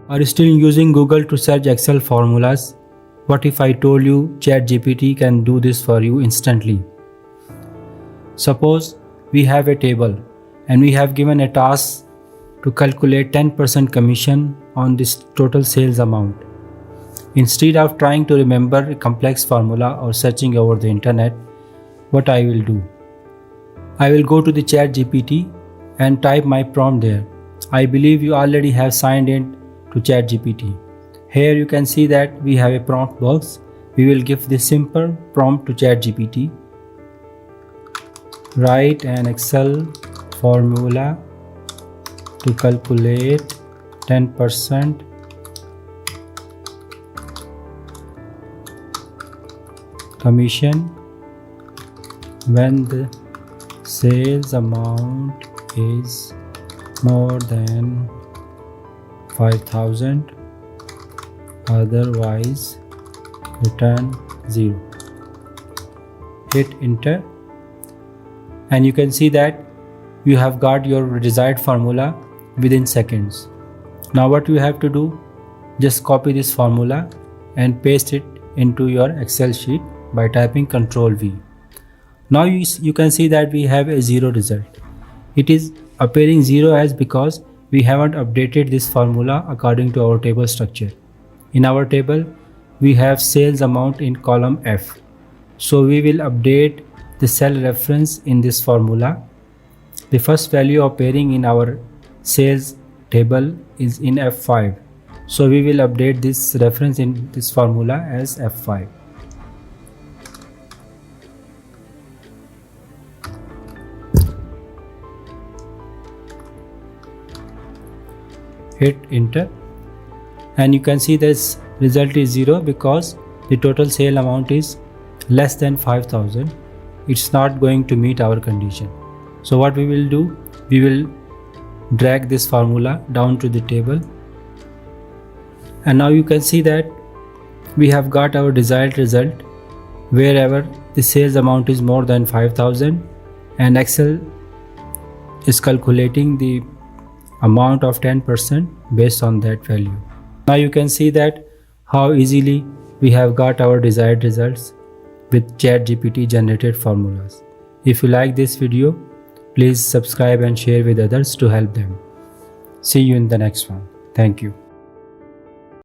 Are you still using Google to search Excel formulas? What if I told you ChatGPT can do this for you instantly? Suppose we have a table and we have given a task to calculate 10% commission on this total sales amount. Instead of trying to remember a complex formula or searching over the internet, what I will do? I will go to the ChatGPT and type my prompt there. I believe you already have signed in to ChatGPT. Here you can see that we have a prompt box. We will give this simple prompt to ChatGPT. Write an Excel formula to calculate 10% commission when the sales amount is more than 5,000, otherwise return 0. Hit enter and you can see that you have got your desired formula within seconds. Now what you have to do, just copy this formula and paste it into your Excel sheet by typing Ctrl V. Now you can see that we have a 0 result. It is appearing 0 as because we haven't updated this formula according to our table structure. In our table, we have sales amount in column F. So we will update the cell reference in this formula. The first value appearing in our sales table is in F5. So we will update this reference in this formula as F5. Hit enter and you can see this result is 0 because the total sale amount is less than 5,000. It's not going to meet our condition. So what we will do, we will drag this formula down to the table and now you can see that we have got our desired result wherever the sales amount is more than 5,000 and Excel is calculating the amount of 10% based on that value. Now you can see that how easily we have got our desired results with ChatGPT generated formulas. If you like this video, please subscribe and share with others to help them. See you in the next one. Thank you.